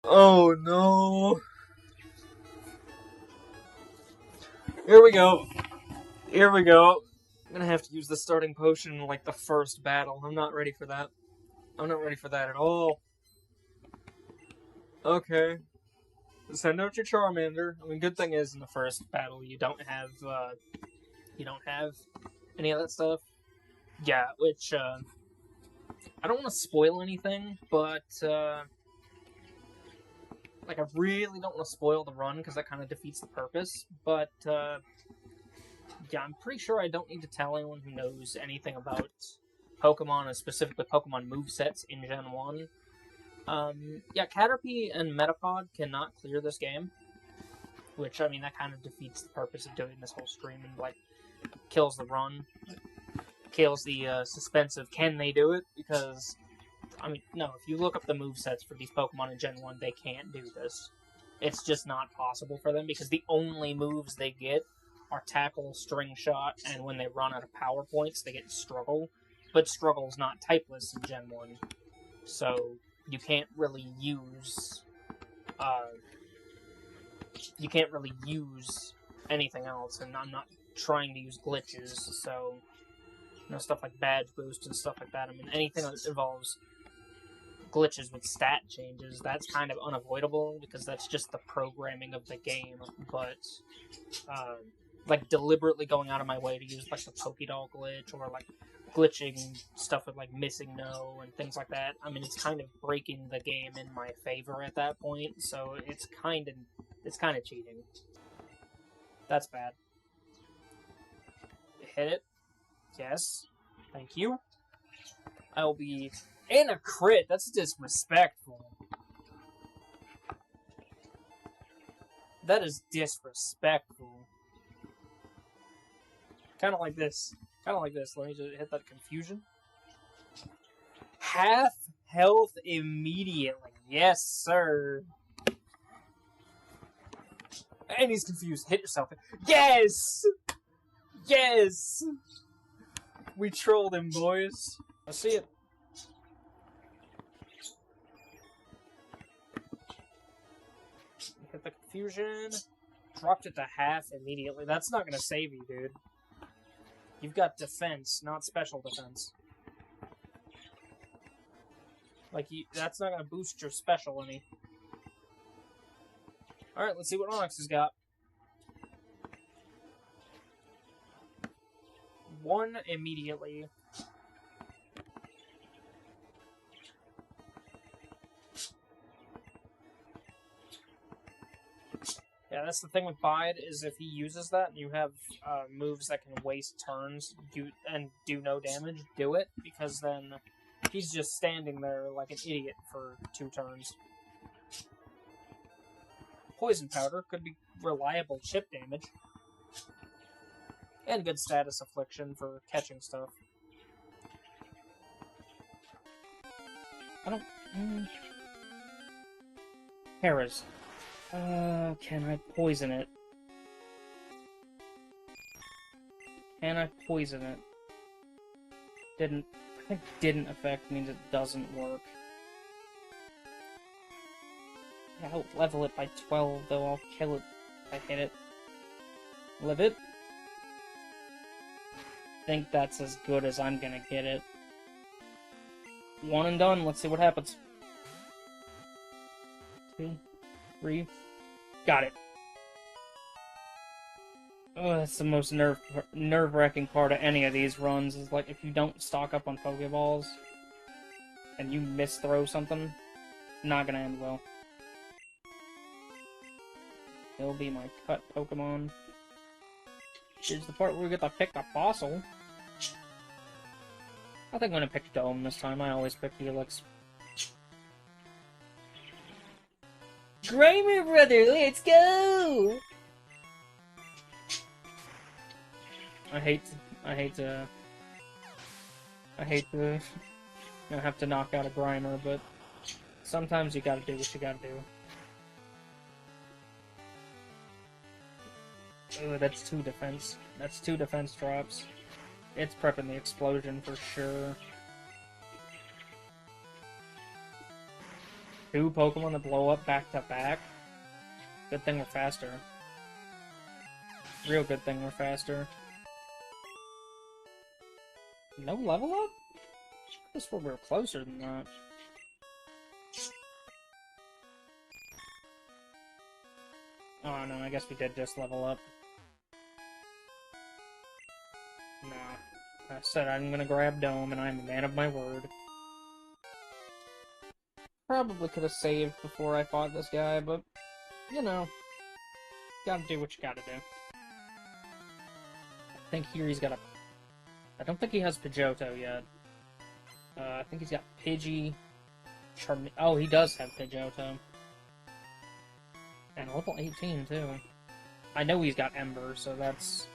Oh no. Here we go. Here we go. I'm gonna have to use the starting potion in like the first battle. I'm not ready for that. I'm not ready for that at all. Okay. Send out your Charmander. I mean, good thing is in the first battle you don't have any of that stuff. Yeah, which I don't want to spoil anything, but like I really don't want to spoil the run because that kind of defeats the purpose. But yeah, I'm pretty sure I don't need to tell anyone who knows anything about Pokemon, and specifically Pokemon movesets in Gen 1. Yeah, Caterpie and Metapod cannot clear this game, which, I mean, that kind of defeats the purpose of doing this whole stream and, like, kills the run. Kills the suspense of can they do it, because, I mean, no, if you look up the movesets for these Pokemon in Gen 1, they can't do this. It's just not possible for them, because the only moves they get are Tackle, String Shot, and when they run out of power points, they get Struggle. But Struggle's not typeless in Gen 1, so you can't really use anything else, and I'm not trying to use glitches, so stuff like badge boost and stuff like that. I mean, anything that involves glitches with stat changes, that's kind of unavoidable because that's just the programming of the game. But like deliberately going out of my way to use like the Pokédoll glitch or like glitching stuff with like missing no and things like that, I mean, it's kind of breaking the game in my favor at that point. So it's kind of cheating. That's bad. Hit it. Yes. Thank you. I'll be in a crit. That's disrespectful. That is disrespectful. Kind of like this. Let me just hit that confusion. Half health immediately. Yes, sir. And he's confused. Hit yourself. Yes! Yes! We trolled him, boys. I see it. Hit the confusion. Dropped it to half immediately. That's not gonna save you, dude. You've got defense, not special defense. Like, that's not gonna boost your special any. Alright, let's see what Onyx has got. 1 immediately. Yeah, that's the thing with Bide, is if he uses that and you have moves that can waste turns and do no damage, do it, because then he's just standing there like an idiot for 2 turns. Poison Powder could be reliable chip damage. And good status affliction for catching stuff. I don't... Harris. Can I poison it? Can I poison it? I think didn't affect means it doesn't work. Yeah, I'll level it by 12, though I'll kill it if I hit it. Live it. I think that's as good as I'm gonna get it. 1 and done, let's see what happens. 2, 3... Got it. Oh, that's the most nerve-wracking part of any of these runs, is like if you don't stock up on Pokeballs and you misthrow something, not gonna end well. It'll be my cut Pokemon. Here's the part where we get to pick the fossil. I think I'm gonna pick Dome this time. I always pick Helix. Grimer brother, let's go! I hate to have to knock out a Grimer, but sometimes you gotta do what you gotta do. Oh, that's 2 defense. That's 2 defense drops. It's prepping the explosion for sure. 2 Pokemon that blow up back to back. Good thing we're faster. Real good thing we're faster. No level up? I guess we were closer than that. Oh no, I guess we did just level up. Nah. I said I'm gonna grab Dome, and I'm a man of my word. Probably could have saved before I fought this guy, but, you know, gotta do what you gotta do. I think here he's got a... I don't think he has Pidgeotto yet. I think he's got Pidgey, Oh, he does have Pidgeotto. And level 18, too. I know he's got Ember, so that's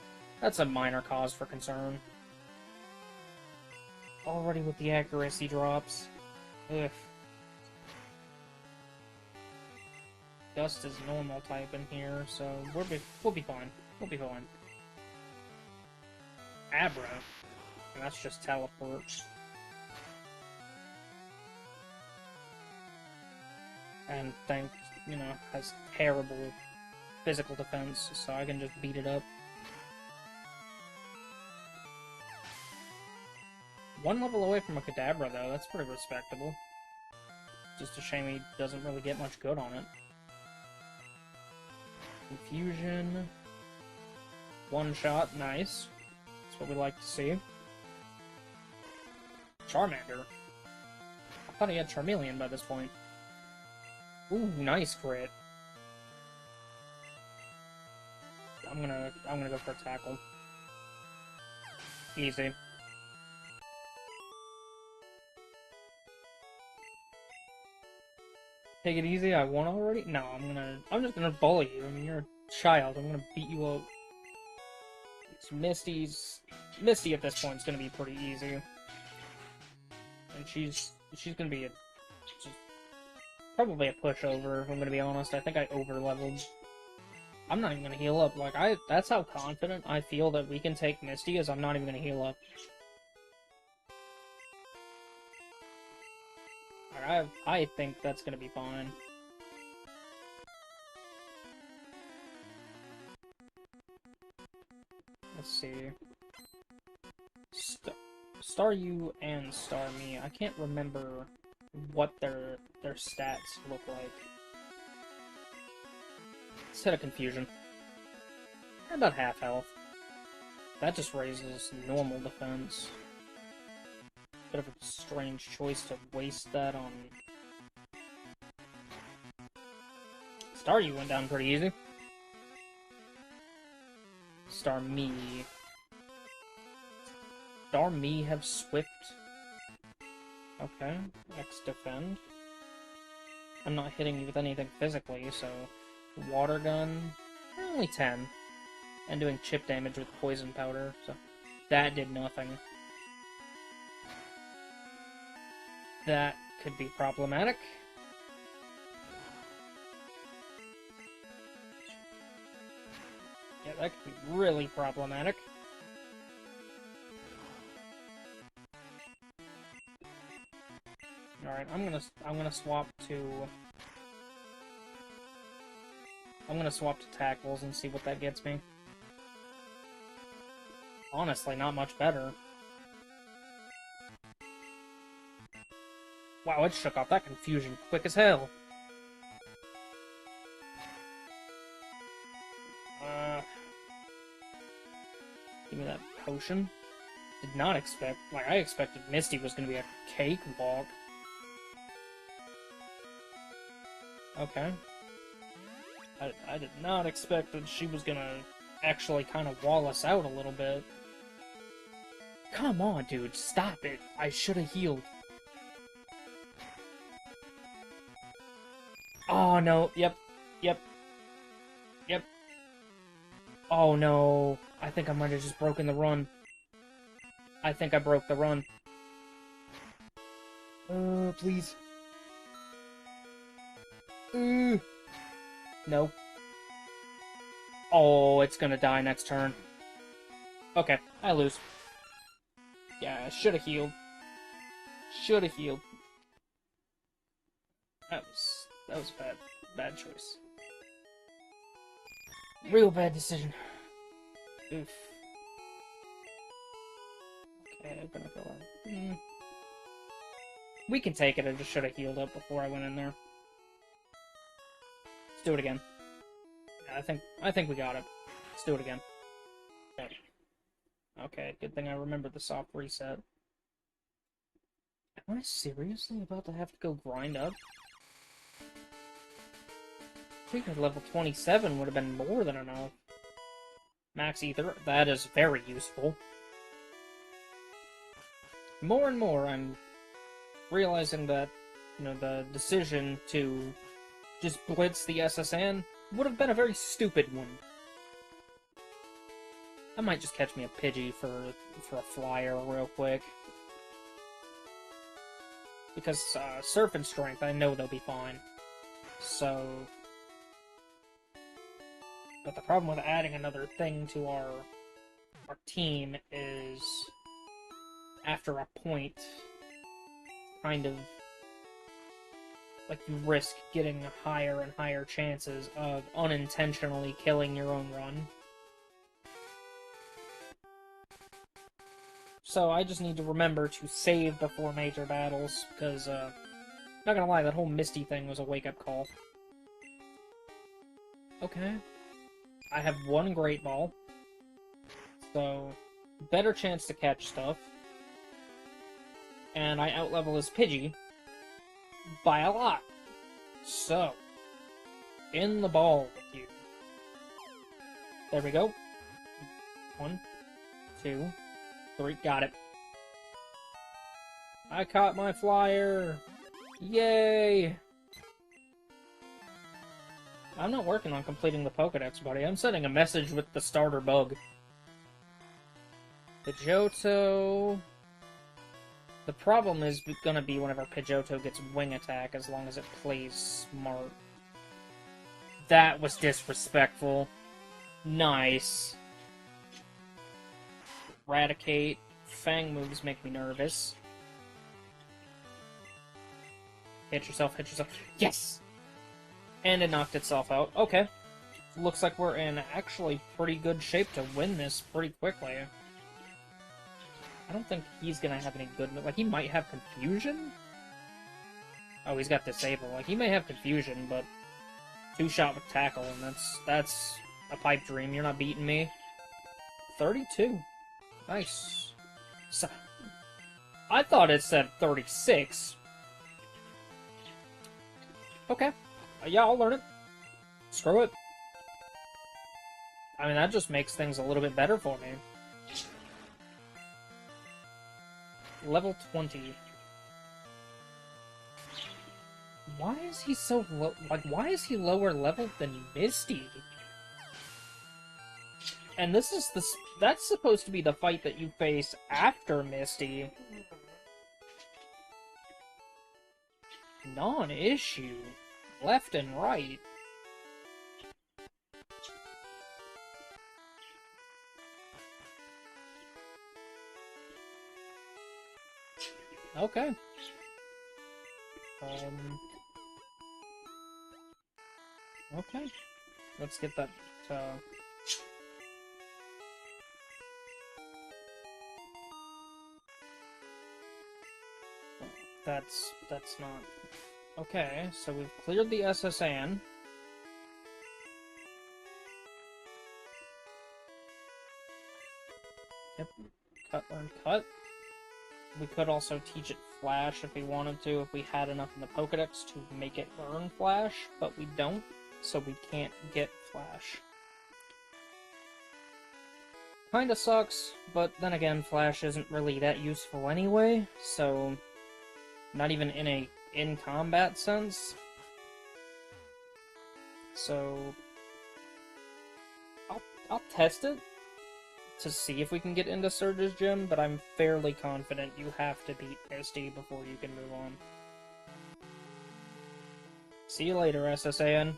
a minor cause for concern. Already with the accuracy drops. Ugh. Dust is normal type in here, so we'll be fine. We'll be fine. Abra. And that's just teleport. And has terrible physical defense, so I can just beat it up. 1 level away from a Kadabra, though. That's pretty respectable. Just a shame he doesn't really get much good on it. Confusion. 1 shot, nice. That's what we like to see. Charmander. I thought he had Charmeleon by this point. Ooh, nice crit. I'm gonna go for a tackle. Easy. Take it easy, I won already? No, I'm just gonna bully you. I mean, you're a child. I'm gonna beat you up. It's Misty at this point is gonna be pretty easy. And she's gonna be probably a pushover, if I'm gonna be honest. I think I over-leveled. I'm not even gonna heal up. Like, that's how confident I feel that we can take Misty, is I'm not even gonna heal up. I think that's gonna be fine. Let's see. Staryu and Starmie. I can't remember what their stats look like. Let's hit a Confusion. They're about half health. That just raises normal defense. Bit of a strange choice to waste that on... Staryu went down pretty easy. Starmie. Starmie have Swift. Okay. X defend. I'm not hitting you with anything physically, so... Water Gun. Only 10. And doing chip damage with Poison Powder, so... That did nothing. That could be problematic. Yeah, that could be really problematic. Alright, I'm gonna swap to... I'm gonna swap to Tackles and see what that gets me. Honestly, not much better. Wow, it shook off that Confusion quick as hell. Give me that potion. Did not expect... Like, I expected Misty was gonna be a cakewalk. Okay. I did not expect that she was gonna actually kind of wall us out a little bit. Come on, dude, stop it. I should have healed. Oh, no. Yep. Oh, no. I think I might have just broken the run. I think I broke the run. Please. No. Oh, it's gonna die next turn. Okay, I lose. Yeah, I should have healed. Should have healed. That was... was bad choice. Real bad decision. Oof. Okay, I'm gonna go on. We can take it. I just should have healed up before I went in there. Let's do it again. Yeah, I think we got it. Let's do it again. Okay, good thing I remembered the soft reset. Am I seriously about to have to go grind up? I think level 27 would have been more than enough. Max Ether, that is very useful. More and more, I'm realizing that, you know, the decision to just blitz the SSN would have been a very stupid one. I might just catch me a Pidgey for a flyer real quick. Because Surf and Strength, I know they'll be fine. So... But the problem with adding another thing to our team is... After a point... kind of... like, you risk getting higher and higher chances of unintentionally killing your own run. So I just need to remember to save before major battles, because, not gonna lie, that whole Misty thing was a wake-up call. Okay. I have one Great Ball, so better chance to catch stuff. And I outlevel his Pidgey by a lot. So, in the ball with you. There we go. 1, 2, 3, got it. I caught my flyer! Yay! I'm not working on completing the Pokedex, buddy. I'm sending a message with the starter bug. Pidgeotto... The problem is gonna be whenever Pidgeotto gets Wing Attack, as long as it plays smart. That was disrespectful. Nice. Eradicate. Fang moves make me nervous. Hit yourself, hit yourself. Yes! And it knocked itself out. Okay. Looks like we're in actually pretty good shape to win this pretty quickly. I don't think he's gonna have any good... Like, he might have Confusion? Oh, he's got Disable. Like, he may have Confusion, but... 2-shot with Tackle, and that's a pipe dream. You're not beating me. 32. Nice. So, I thought it said 36. Okay. Yeah, I'll learn it. Screw it. I mean, that just makes things a little bit better for me. Level 20. Why is he so low? Like, why is he lower level than Misty? And this is that's supposed to be the fight that you face after Misty. Non-issue. Left and right. Okay. Okay. Let's get that, That's not... Okay, so we've cleared the SSN. Yep. Cut, learn, cut. We could also teach it Flash if we wanted to, if we had enough in the Pokedex to make it learn Flash, but we don't, so we can't get Flash. Kinda sucks, but then again, Flash isn't really that useful anyway, so... Not even in a in-combat sense. So... I'll test it to see if we can get into Surge's Gym, but I'm fairly confident you have to beat Misty before you can move on. See you later, SSAN.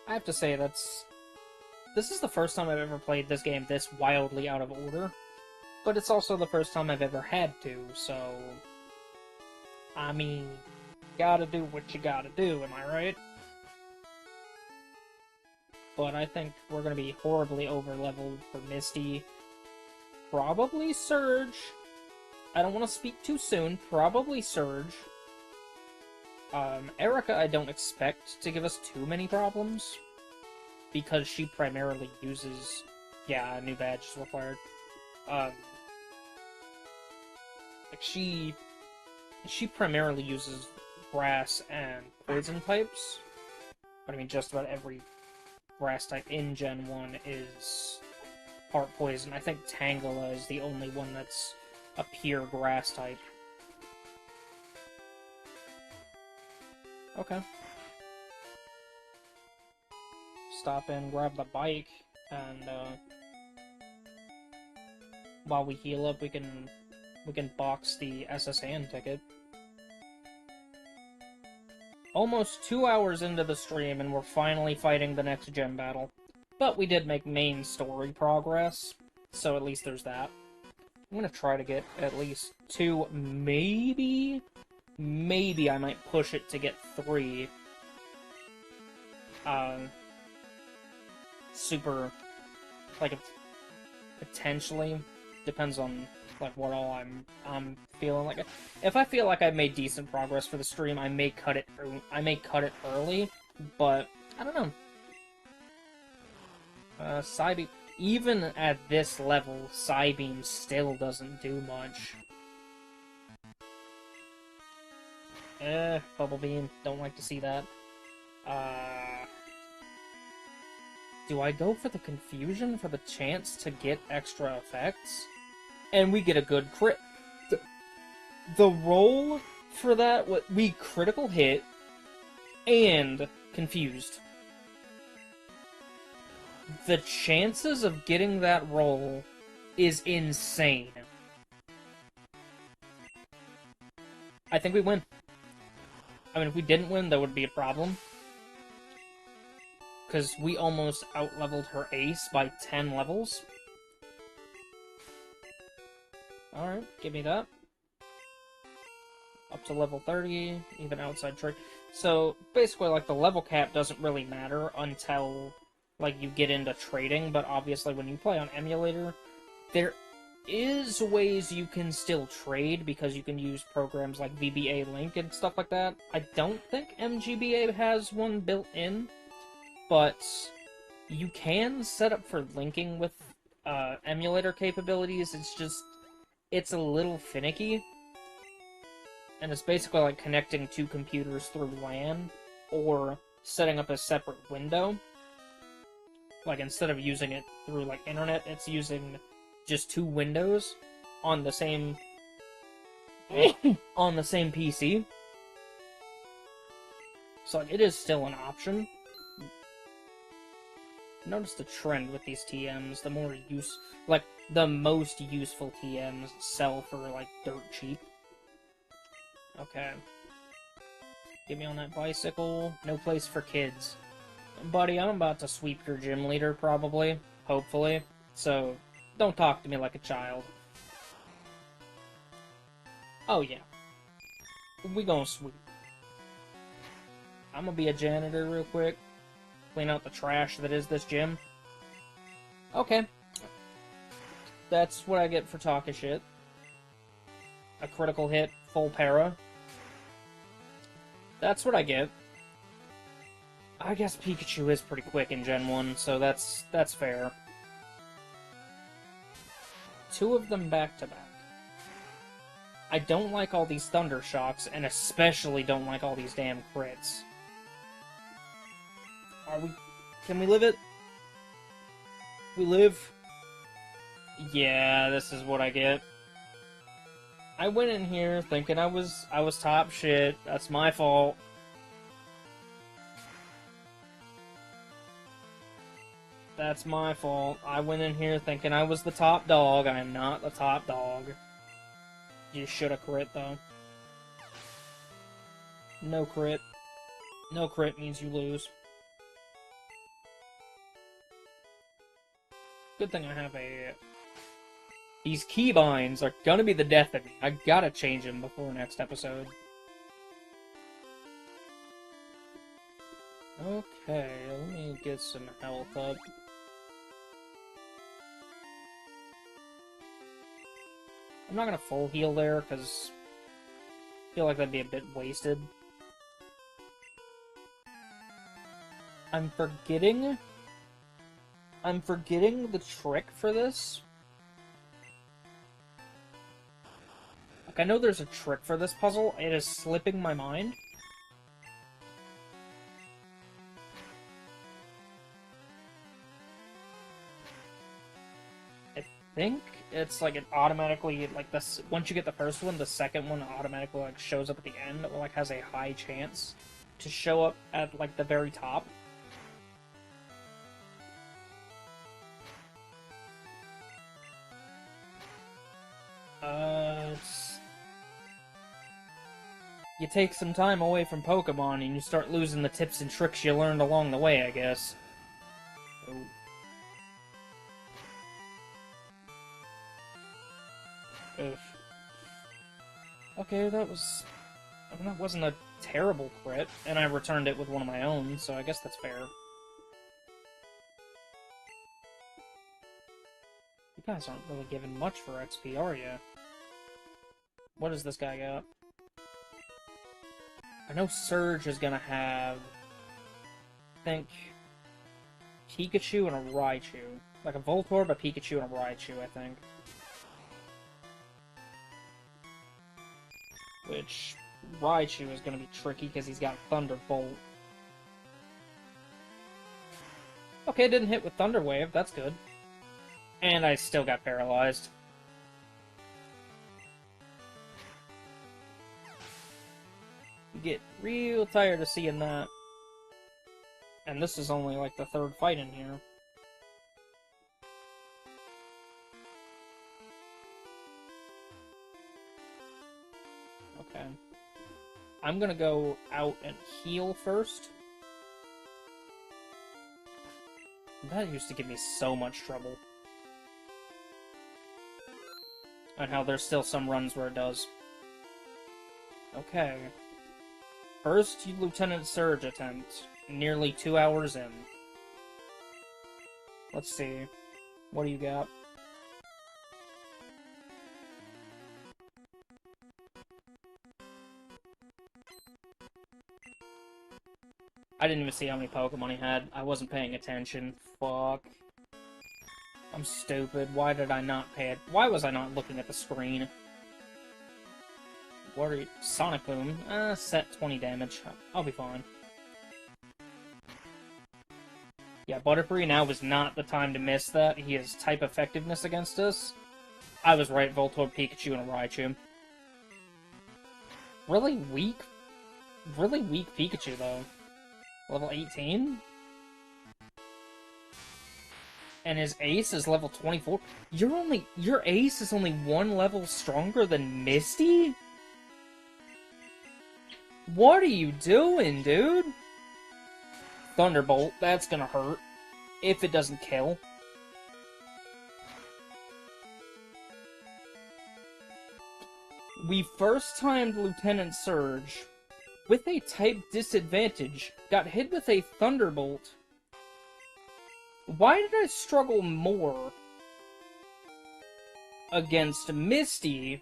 I have to say, this is the first time I've ever played this game this wildly out of order, but it's also the first time I've ever had to, so... I mean, Gotta do what you gotta do, am I right? But I think we're gonna be horribly over-leveled for Misty. Probably Surge. I don't want to speak too soon. Probably Surge. Erica I don't expect to give us too many problems. Because she primarily uses... Yeah, a new badge is required. Like she primarily uses grass and poison types. But I mean, just about every grass type in Gen 1 is part poison. I think Tangela is the only one that's a pure grass type. Okay. Stop in, grab the bike, and while we heal up, we can box the SSN ticket. Almost 2 hours into the stream, and we're finally fighting the next gym battle. But we did make main story progress, so at least there's that. I'm gonna try to get at least 2, maybe I might push it to get 3. Super, like, potentially, depends on, like, what all I'm feeling like. If I feel like I've made decent progress for the stream, I may cut it early, but, I don't know. Psybeam, even at this level, Psybeam still doesn't do much. Bubble Beam, don't like to see that. Do I go for the Confusion for the chance to get extra effects? And we get a good crit. The roll for that, we critical hit and confused. The chances of getting that roll is insane. I think we win. I mean, if we didn't win, that would be a problem. Because we almost out-leveled her ace by 10 levels. Alright, give me that. Up to level 30, even outside trade. So, basically, like, the level cap doesn't really matter until, like, you get into trading, but obviously when you play on emulator, there is ways you can still trade, because you can use programs like VBA Link and stuff like that. I don't think MGBA has one built in, but you can set up for linking with emulator capabilities. It's just, it's a little finicky. And it's basically like connecting 2 computers through LAN, or setting up a separate window. Like, instead of using it through, like, internet, it's using just 2 windows on the same on the same PC. So, like, it is still an option. Notice the trend with these TMs. The more the most useful TMs sell for, like, dirt cheap. Okay. Get me on that bicycle. No place for kids. Buddy, I'm about to sweep your gym leader, probably. Hopefully. So, don't talk to me like a child. Oh, yeah. We gonna sweep. I'm gonna be a janitor real quick. Clean out the trash that is this gym. Okay. That's what I get for talking shit. A critical hit, full para. That's what I get. I guess Pikachu is pretty quick in Gen 1, so that's fair. 2 of them back to back. I don't like all these Thunder Shocks, and especially don't like all these damn crits. Can we live it? We live? Yeah, this is what I get. I went in here thinking I was top shit. That's my fault. That's my fault. I went in here thinking I was the top dog. I am not the top dog. You should have crit, though. No crit. No crit means you lose. Good thing I have a... These keybinds are gonna be the death of me. I gotta change them before next episode. Okay, let me get some health up. I'm not gonna full heal there, because I feel like that'd be a bit wasted. I'm forgetting the trick for this. Like, I know there's a trick for this puzzle, it is slipping my mind. I think it's like it automatically, like, this, once you get the first one, the second one automatically, like, shows up at the end, or, like, has a high chance to show up at, like, the very top. You take some time away from Pokemon and you start losing the tips and tricks you learned along the way, I guess. Oh. Oof. Okay, that was... I mean, that wasn't a terrible crit, and I returned it with one of my own, so I guess that's fair. You guys aren't really giving much for XP, are you? What does this guy got? I know Surge is gonna have... I think... Pikachu and a Raichu. Like a Voltorb, a Pikachu, and a Raichu, I think. Which... Raichu is gonna be tricky because he's got Thunderbolt. Okay, didn't hit with Thunder Wave, that's good. And I still got paralyzed. You get real tired of seeing that. And this is only like the third fight in here. Okay. I'm gonna go out and heal first. That used to give me so much trouble. And how there's still some runs where it does. Okay. First Lieutenant Surge attempt. Nearly 2 hours in. Let's see. What do you got? I didn't even see how many Pokemon he had. I wasn't paying attention. Fuck. I'm stupid. Why did I not pay it? Why was I not looking at the screen? What are you? Sonic Boom. Set 20 damage. I'll be fine. Yeah, Butterfree, now was not the time to miss that. He has type effectiveness against us. I was right, Voltorb, Pikachu, and a Raichu. Really weak Pikachu, though. Level 18? And his ace is level 24? Your ace is only one level stronger than Misty? What are you doing, dude? Thunderbolt, that's gonna hurt. If it doesn't kill. We first-timed Lieutenant Surge with a type disadvantage, got hit with a Thunderbolt. Why did I struggle more against Misty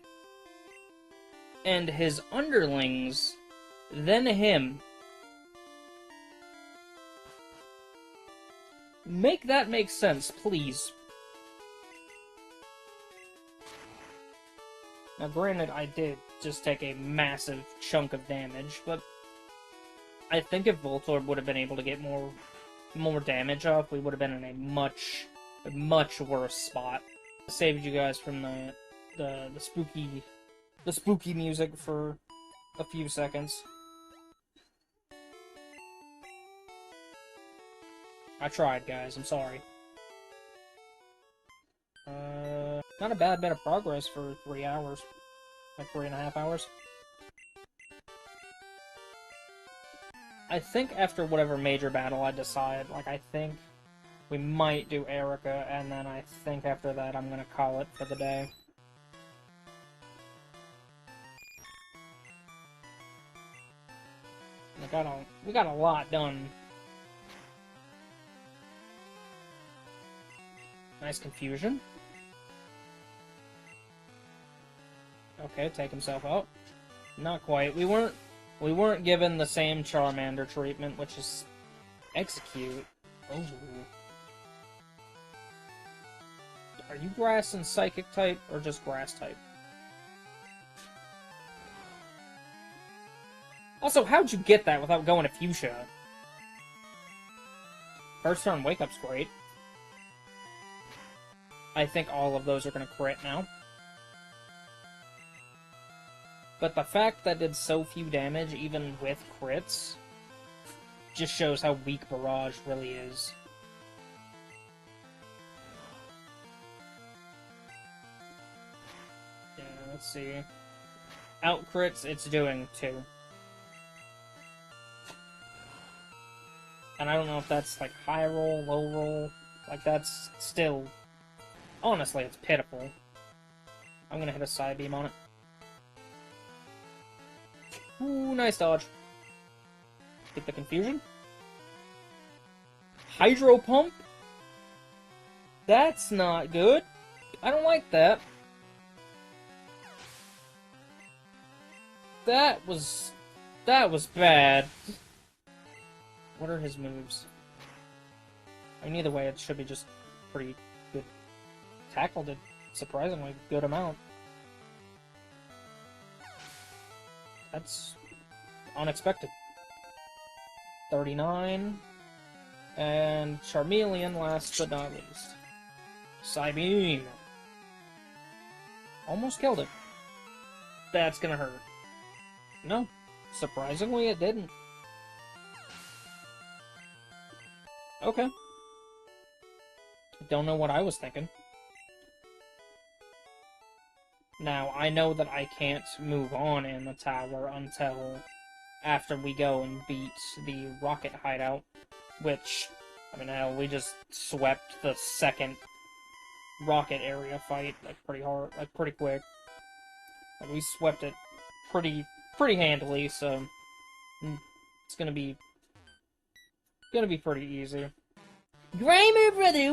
and his underlings than him? Make that make sense, please. Now, granted, I did just take a massive chunk of damage, but I think if Voltorb would have been able to get more damage off, we would have been in a much worse spot. I saved you guys from the spooky music for a few seconds. I tried, guys. I'm sorry. Not a bad bit of progress for 3 hours. Like 3.5 hours. I think after whatever major battle I decide, like, I think we might do Erica, and then I think after that I'm gonna call it for the day. We got a lot done Nice confusion. Okay, take himself out. Not quite. We weren't given the same Charmander treatment, which is execute. Oh. Are you grass and psychic type, or just grass type? Also, how'd you get that without going to Fuchsia? First turn Wake Up's great. I think all of those are going to crit now. But the fact that did so few damage, even with crits, just shows how weak Barrage really is. Yeah, let's see. Out crits, it's doing 2. And I don't know if that's like high roll, low roll. Like that's still... Honestly, it's pitiful. I'm gonna hit a side beam on it. Ooh, nice dodge. Get the confusion. Hydro Pump? That's not good. I don't like that. That was bad. What are his moves? I mean, either way, it should be just pretty good. Tackled a surprisingly good amount. That's unexpected. 39. And Charmeleon last but not least. Psybeam. Almost killed it. That's gonna hurt. No. Surprisingly, it didn't. Okay. Don't know what I was thinking. Now, I know that I can't move on in the tower until after we go and beat the rocket hideout, which, I mean, hell, we just swept the second rocket area fight, like, pretty hard, like, pretty quick. Like, we swept it pretty handily, so it's gonna be pretty easy. Grimer, brother,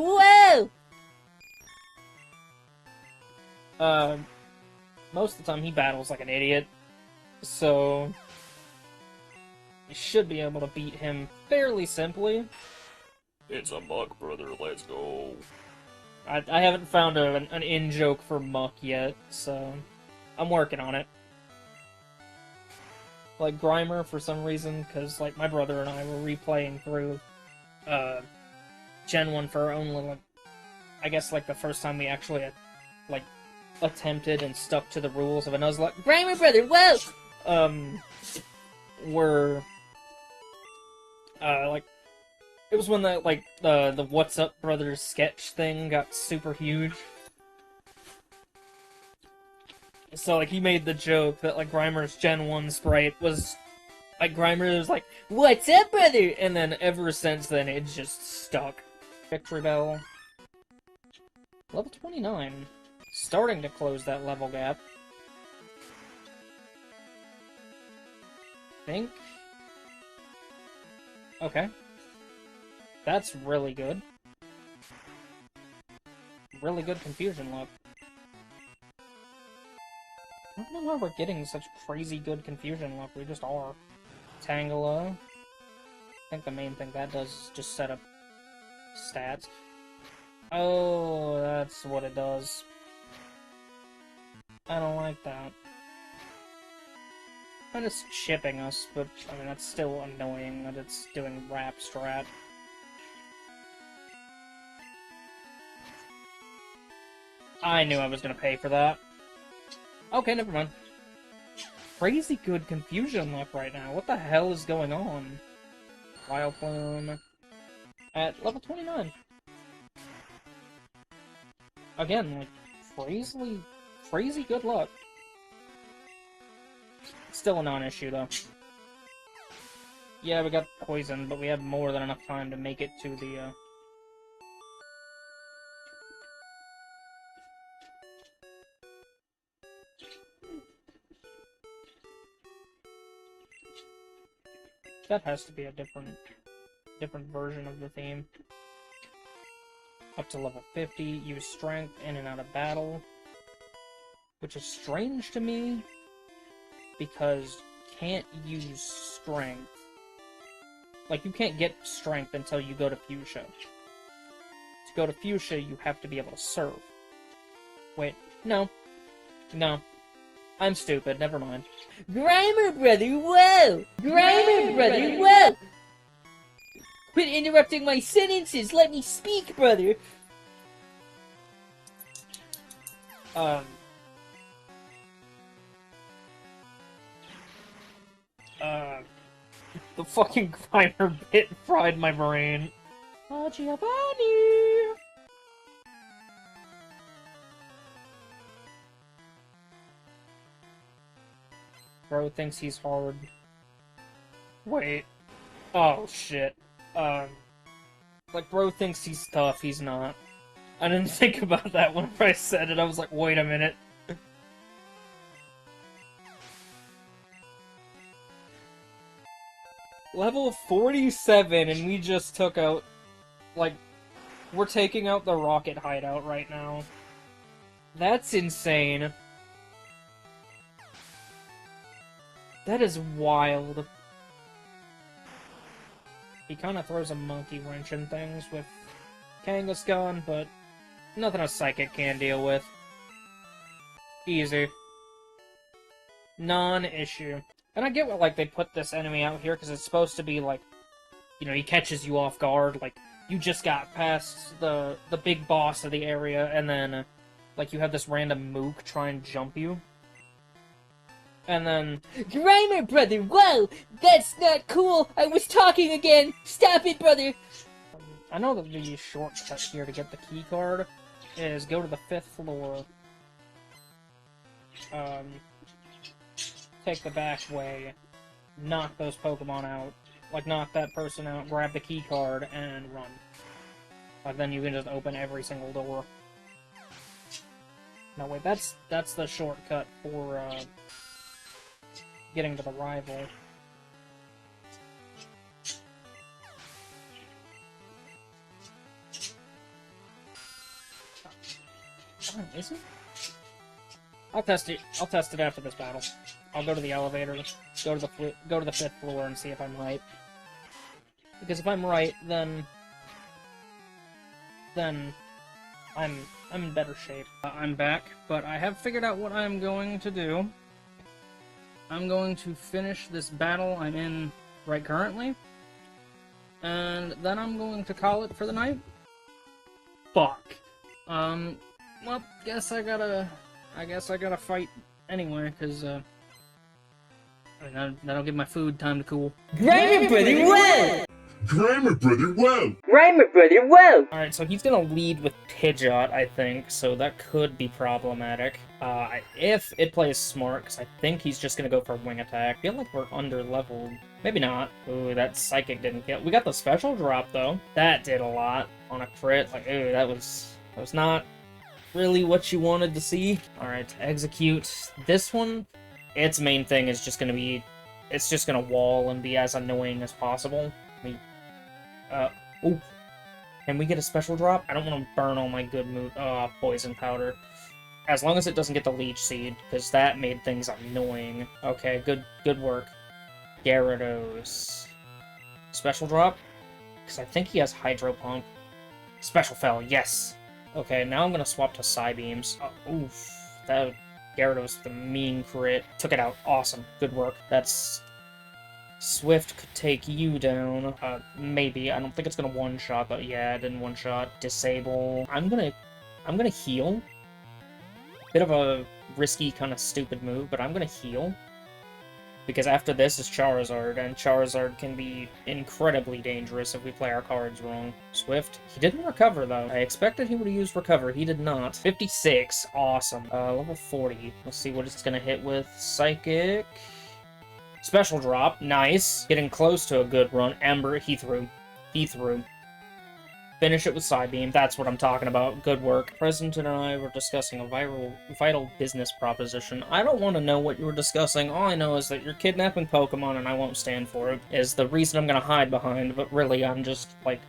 whoa! Most of the time he battles like an idiot, so you should be able to beat him fairly simply. It's a muck, brother, let's go. I haven't found an in-joke for muck yet, so I'm working on it. Like Grimer, for some reason, because like my brother and I were replaying through Gen 1 for our own little, I guess like the first time we actually like attempted and stuck to the rules of a Nuzlocke. Grimer, brother, whoa! Were like it was when the What's Up Brothers sketch thing got super huge. So like he made the joke that like Grimer's Gen 1 sprite was like Grimer was like, "What's up, brother?" And then ever since then it just stuck. Victory Bell. Level 29. Starting to close that level gap. Think. Okay. That's really good. Really good confusion luck. I don't know why we're getting such crazy good confusion luck. We just are. Tangela. I think the main thing that does is just set up stats. Oh, that's what it does. I don't like that. And it's chipping us, but I mean that's still annoying that it's doing rap strat. I knew I was gonna pay for that. Okay, never mind. Crazy good confusion luck right now. What the hell is going on? Wild Plume at level 29. Again, like crazy good luck. Still a non-issue though. Yeah, we got poisoned, but we have more than enough time to make it to the That has to be a different version of the theme. Up to level 50, use strength in and out of battle. Which is strange to me, because you can't use strength. Like, you can't get strength until you go to Fuchsia. To go to Fuchsia, you have to be able to serve. Wait, no. No. I'm stupid, never mind. Grimer brother, whoa! Grimer brother, whoa! Quit interrupting my sentences, let me speak, brother! The fucking Grimer bit fried my brain. Oh, Giovanni! Bro thinks he's hard. Wait. Oh, shit. Like, bro thinks he's tough, he's not. I didn't think about that whenever I said it, I was like, wait a minute. Level 47, and we just took out, like, we're taking out the rocket hideout right now. That's insane. That is wild. He kind of throws a monkey wrench in things with Kangaskhan, but nothing a Psychic can deal with. Easy. Non-issue. And I get what, like, they put this enemy out here, because it's supposed to be, like, you know, he catches you off guard, like, you just got past the big boss of the area, and then, like, you have this random mook try and jump you. And then... Grimer brother, whoa! That's not cool! I was talking again! Stop it, brother! I know that the shortcut here to get the key card is go to the 5th floor. Take the back way, knock those Pokemon out, like knock that person out, grab the key card, and run. Like then you can just open every single door. No wait, that's the shortcut for getting to the rival. Oh, is it? I'll test it after this battle. I'll go to the elevator, go to the 5th floor, and see if I'm right. Because if I'm right, then I'm in better shape. I'm back, but I have figured out what I'm going to do. I'm going to finish this battle I'm in right currently, and then I'm going to call it for the night. Fuck. Well, guess I gotta fight anyway, because, that'll give my food time to cool. Grimer brother, whoa! Grimer brother, whoa! Grimer brother, whoa! Alright, so he's gonna lead with Pidgeot, I think, so that could be problematic. If it plays smart, because I think he's just gonna go for Wing Attack. I feel like we're under-leveled. Maybe not. Ooh, that Psychic didn't kill. We got the special drop, though. That did a lot on a crit. Like, ooh, that was not really what you wanted to see. Alright, to execute this one, its main thing is just gonna be, it's just gonna wall and be as annoying as possible. Ooh. Can we get a special drop? I don't want to burn all my good move. Poison powder. As long as it doesn't get the Leech Seed, because that made things annoying. Okay, good work. Gyarados. Special drop? Because I think he has Hydro Pump. Special Fell, yes! Okay, now I'm gonna swap to Psybeams. Oof. That Gyarados with a mean crit. Took it out. Awesome. Good work. That's... Swift could take you down. Maybe. I don't think it's gonna one-shot, but yeah, it didn't one-shot. Disable. I'm gonna heal. Bit of a risky, kind of stupid move, but I'm gonna heal. Because after this is Charizard, and Charizard can be incredibly dangerous if we play our cards wrong. Swift. He didn't recover, though. I expected he would have used Recover. He did not. 56. Awesome. Level 40. Let's see what it's gonna hit with. Psychic. Special drop. Nice. Getting close to a good run. Ember. He threw. Finish it with Psybeam. That's what I'm talking about. Good work. President and I were discussing a vital business proposition. I don't want to know what you were discussing. All I know is that you're kidnapping Pokemon and I won't stand for it. Is the reason I'm going to hide behind, but really I'm just, like,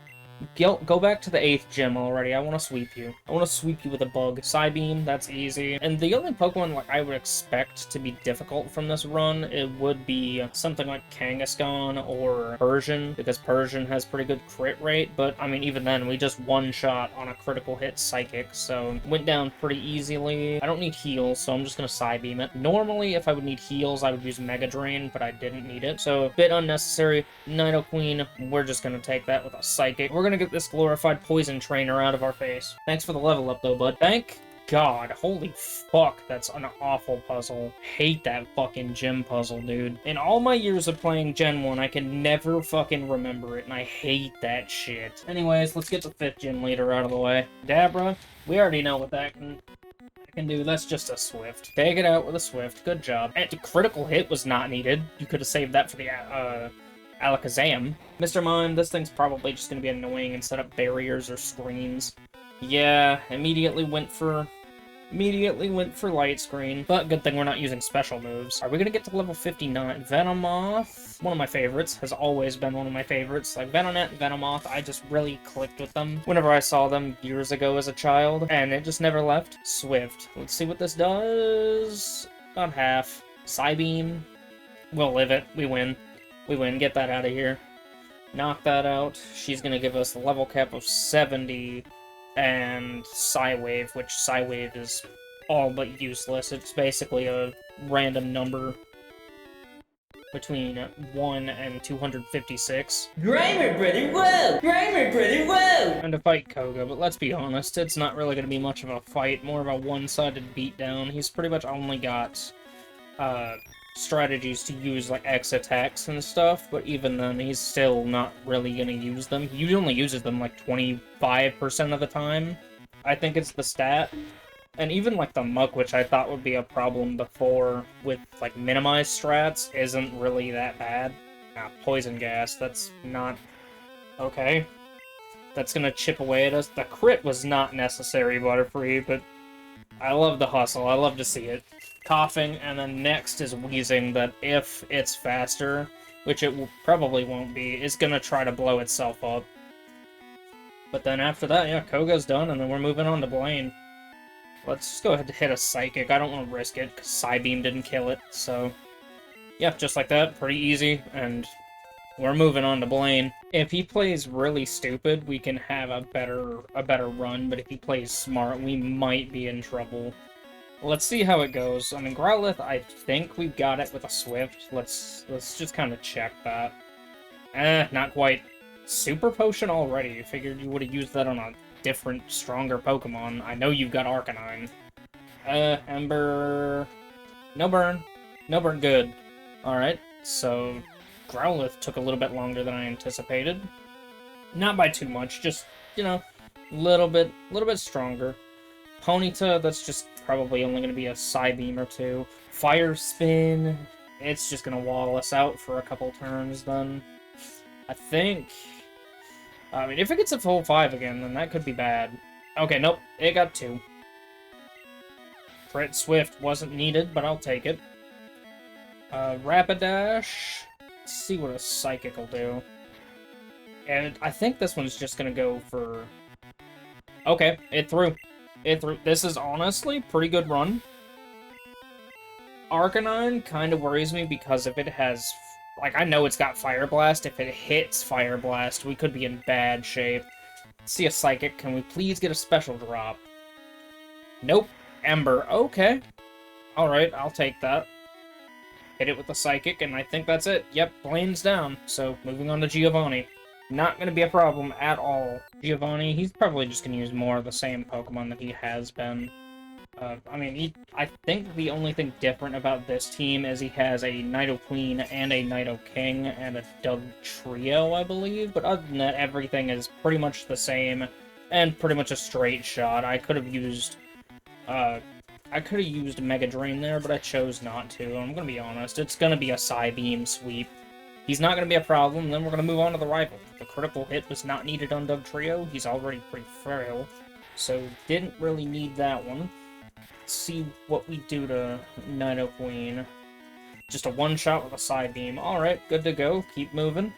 Go back to the 8th gym already. I want to sweep you. I want to sweep you with a bug. Psybeam, that's easy. And the only Pokemon like I would expect to be difficult from this run, it would be something like Kangaskhan or Persian, because Persian has pretty good crit rate, but I mean, even then, we just one-shot on a critical hit Psychic, so went down pretty easily. I don't need heals, so I'm just gonna Psybeam it. Normally, if I would need heals, I would use Mega Drain, but I didn't need it, so a bit unnecessary. Nidoqueen, we're just gonna take that with a Psychic. We're gonna get this glorified Poison Trainer out of our face. Thanks for the level up, though, bud. Thank God. Holy fuck, that's an awful puzzle. Hate that fucking gym puzzle, dude. In all my years of playing Gen 1, I can never fucking remember it, and I hate that shit. Anyways, let's get the 5th gym leader out of the way. Dabra, we already know what that can do. That's just a Swift. Take it out with a Swift. Good job. And the critical hit was not needed. You could have saved that for the, Alakazam. Mr. Mime, this thing's probably just gonna be annoying and set up barriers or screens. Yeah, immediately went for light screen, but good thing we're not using special moves. Are we gonna get to level 59? Venomoth, one of my favorites, has always been one of my favorites. Like Venonat and Venomoth, I just really clicked with them whenever I saw them years ago as a child, and it just never left. Swift. Let's see what this does. About half. Psybeam. We'll live it. We win. We win. Get that out of here. Knock that out. She's gonna give us the level cap of 70. And Psywave, which Psywave is all but useless. It's basically a random number between 1 and 256. Grimer, brother, whoa! Grimer, brother, whoa! And to fight Koga, but let's be honest, it's not really going to be much of a fight, more of a one-sided beatdown. He's pretty much only got, strategies to use, like, X attacks and stuff, but even then, he's still not really gonna use them. He only uses them, like, 25% of the time. I think it's the stat. And even, like, the Muck, which I thought would be a problem before with, like, minimized strats, isn't really that bad. Poison Gas, that's not... okay. That's gonna chip away at us. The crit was not necessary, Butterfree, but I love the hustle. I love to see it. Coughing, and then next is Wheezing, that if it's faster, which it probably won't be, is gonna try to blow itself up. But then after that, yeah, Koga's done, and then we're moving on to Blaine. Let's just go ahead and hit a Psychic. I don't want to risk it, because Psybeam didn't kill it, so... yeah, just like that, pretty easy, and we're moving on to Blaine. If he plays really stupid, we can have a better run, but if he plays smart, we might be in trouble. Let's see how it goes. I mean, Growlithe, I think we got it with a Swift. Let's just kind of check that. Not quite. Super Potion already. You figured you would have used that on a different, stronger Pokemon. I know you've got Arcanine. Ember... no burn. No burn, good. Alright, so... Growlithe took a little bit longer than I anticipated. Not by too much, just, you know, little bit stronger. Ponyta, that's just probably only going to be a Psybeam or two. Fire Spin, it's just going to wall us out for a couple turns then. I think... I mean, if it gets a full 5 again, then that could be bad. Okay, nope, it got 2. Crit Swift wasn't needed, but I'll take it. Rapidash, let's see what a Psychic will do. And I think this one's just going to go for... okay, it threw. This is honestly pretty good run. Arcanine kind of worries me because if it has... like, I know it's got Fire Blast. If it hits Fire Blast, we could be in bad shape. Let's see a Psychic. Can we please get a special drop? Nope. Ember. Okay. Alright, I'll take that. Hit it with the Psychic, and I think that's it. Yep, Blaine's down. So, moving on to Giovanni. Not going to be a problem at all. Giovanni, he's probably just going to use more of the same Pokemon that he has been. I mean, I think the only thing different about this team is he has a Nidoqueen and a Nidoking and a Dugtrio, I believe. But other than that, everything is pretty much the same and pretty much a straight shot. I could have used Mega Drain there, but I chose not to. I'm going to be honest. It's going to be a Psybeam sweep. He's not going to be a problem, then we're going to move on to the rival. The critical hit was not needed on Dugtrio. He's already pretty frail, so didn't really need that one. Let's see what we do to Nidoqueen. Just a one-shot with a Psybeam. Alright, good to go. Keep moving.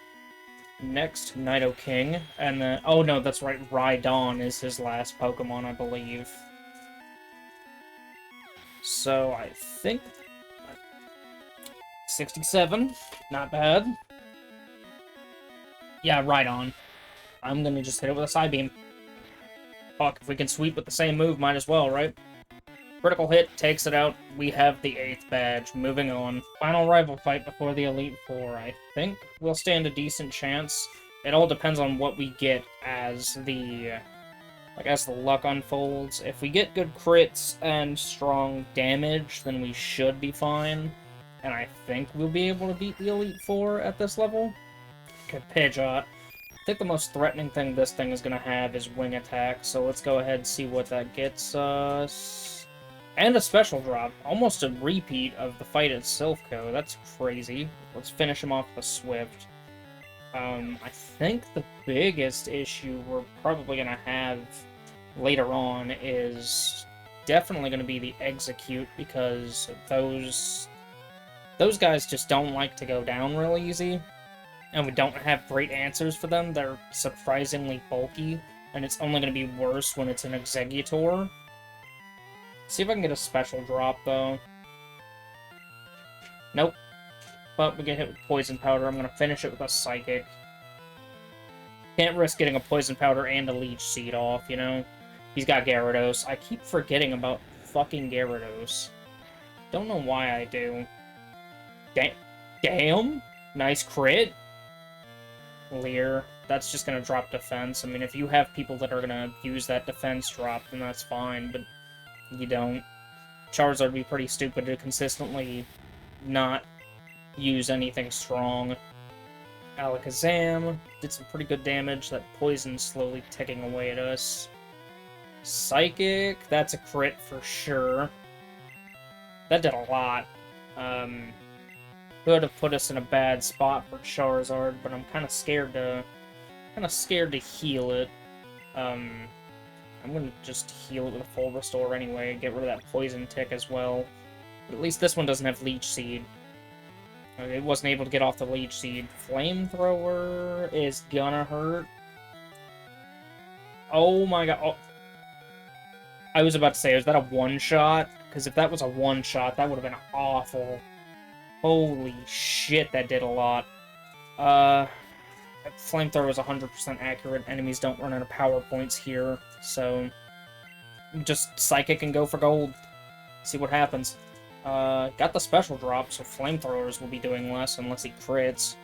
next Nido King, and then... Oh, no, that's right. Rhydon is his last Pokemon, I believe. So, I think... 67. Not bad. Yeah, Rhydon. I'm gonna just hit it with a Psybeam. Fuck, if we can sweep with the same move, might as well, right? Critical hit, takes it out. We have the 8th badge. Moving on. Final rival fight before the Elite Four. I think we'll stand a decent chance. It all depends on what we get as the... as the luck unfolds. If we get good crits and strong damage, then we should be fine. And I think we'll be able to beat the Elite Four at this level. Okay, Pidgeot. I think the most threatening thing this thing is going to have is Wing Attack, so let's go ahead and see what that gets us. And a special drop. Almost a repeat of the fight at Silphco. That's crazy. Let's finish him off with a Swift. I think the biggest issue we're probably going to have later on is definitely going to be the Execute, because those guys just don't like to go down real easy. And we don't have great answers for them. They're surprisingly bulky, and it's only going to be worse when it's an Exeggutor. See if I can get a special drop, though. Nope. But we get hit with Poison Powder. I'm going to finish it with a Psychic. Can't risk getting a Poison Powder and a Leech Seed off, you know? He's got Gyarados. I keep forgetting about fucking Gyarados. Don't know why I do. Damn! Nice crit! Leer. That's just gonna drop defense. I mean, if you have people that are gonna use that defense drop, then that's fine, but you don't. Charizard would be pretty stupid to consistently not use anything strong. Alakazam did some pretty good damage. That poison's slowly ticking away at us. Psychic, that's a crit for sure. That did a lot. Could have put us in a bad spot for Charizard, but I'm kind of scared to heal it. I'm gonna just heal it with a full restore anyway, get rid of that poison tick as well. But at least this one doesn't have Leech Seed. It wasn't able to get off the Leech Seed. Flamethrower is gonna hurt. Oh my god. Oh. I was about to say, is that a one-shot? Because if that was a one-shot, that would have been awful. Holy shit, that did a lot. Flamethrower is 100% accurate. Enemies don't run out of power points here, so just Psychic and go for gold. See what happens. Got the special drop, so Flamethrowers will be doing less unless he crits.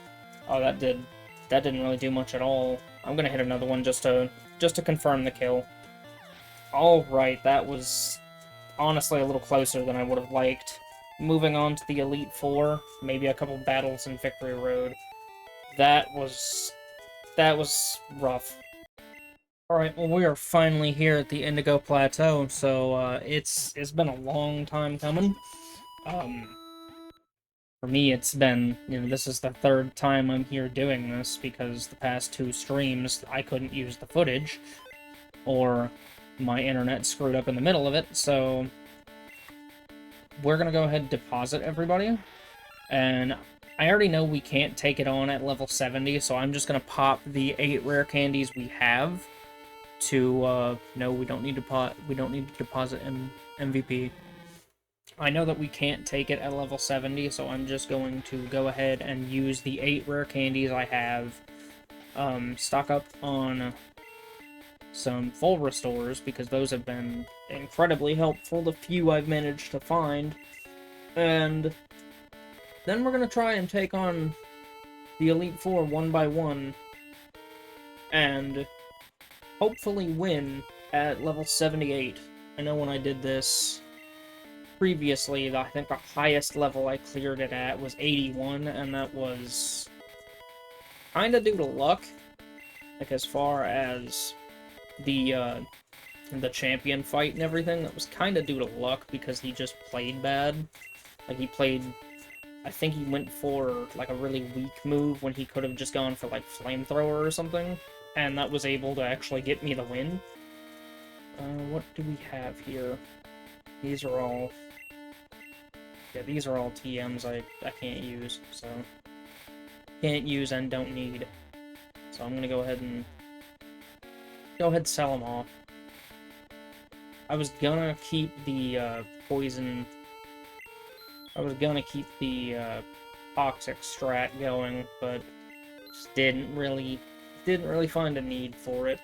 Oh, that didn't really do much at all. I'm gonna hit another one just to confirm the kill. Alright, that was honestly a little closer than I would have liked. Moving on to the Elite Four, maybe a couple battles in Victory Road. That was rough. Alright, well we are finally here at the Indigo Plateau, so it's been a long time coming. For me it's been, this is the 3rd time I'm here doing this, because the past 2 streams I couldn't use the footage, or my internet screwed up in the middle of it, so we're gonna go ahead and deposit everybody, and I already know we can't take it on at level 70, so I'm just gonna pop the 8 rare candies we have to, no, we don't need to deposit MVP. I know that we can't take it at level 70, so I'm just going to go ahead and use the 8 rare candies I have, stock up on some full restores, because those have been incredibly helpful, the few I've managed to find, and then we're gonna try and take on the Elite Four one by one, and hopefully win at level 78. I know when I did this previously, I think the highest level I cleared it at was 81, and that was kinda due to luck, like as far as the champion fight and everything. That was kind of due to luck, because he just played bad. Like, I think he went for, like, a really weak move when he could have just gone for, like, Flamethrower or something, and that was able to actually get me the win. What do we have here? These are all... Yeah, these are all TMs I can't use, so... Can't use and don't need. So I'm gonna go ahead and sell them off. I was gonna keep the poison. I was gonna keep the toxic strat going, but just didn't really find a need for it.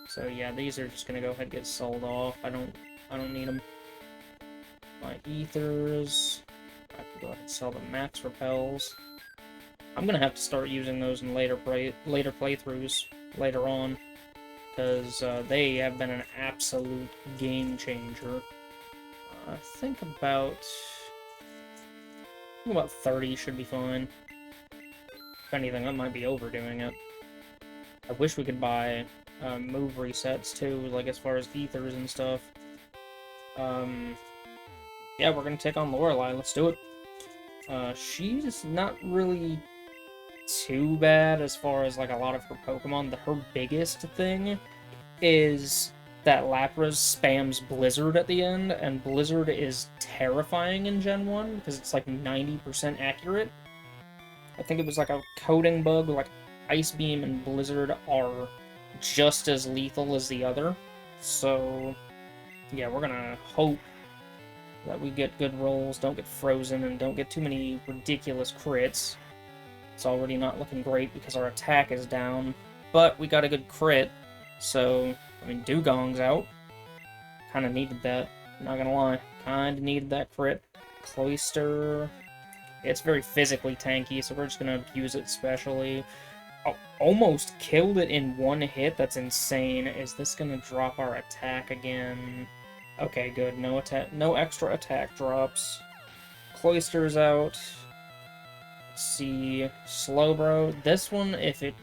So yeah, these are just gonna go ahead and get sold off. I don't need them. My ethers. I can go ahead and sell the max repels. I'm gonna have to start using those in later playthroughs later on, because they have been an absolute game changer. I think about 30 should be fine. If anything, I might be overdoing it. I wish we could buy move resets too, like as far as ethers and stuff. Yeah, we're gonna take on Lorelei. Let's do it. She's not really too bad as far as like a lot of her Pokemon. Her biggest thing is that Lapras spams Blizzard at the end, and Blizzard is terrifying in Gen 1 because it's like 90% accurate. I think it was like a coding bug, like Ice Beam and Blizzard are just as lethal as the other. So, yeah, we're gonna hope that we get good rolls, don't get frozen, and don't get too many ridiculous crits. It's already not looking great because our attack is down, but we got a good crit, so, I mean, Dugong's out. Kinda needed that, not gonna lie. Kinda needed that crit. Cloyster, it's very physically tanky, so we're just gonna use it specially. Oh, almost killed it in one hit, that's insane. Is this gonna drop our attack again? Okay, good, no extra attack drops. Cloyster's out. Let's see, Slowbro. This one, if it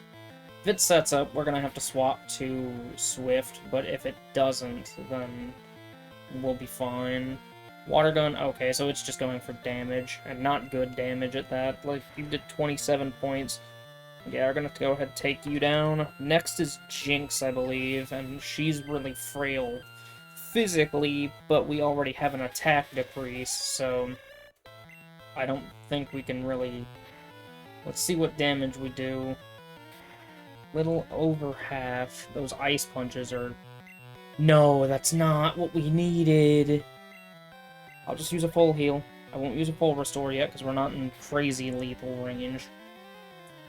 sets up, we're gonna have to swap to Swift, but if it doesn't, then we'll be fine. Water Gun, okay, so it's just going for damage, and not good damage at that. Like, you did 27 points. Yeah, we're gonna have to go ahead and take you down. Next is Jinx, I believe, and she's really frail physically, but we already have an attack decrease, so I don't think we can really... Let's see what damage we do. Little over half. Those ice punches are... No, that's not what we needed. I'll just use a full heal. I won't use a full restore yet, because we're not in crazy lethal range.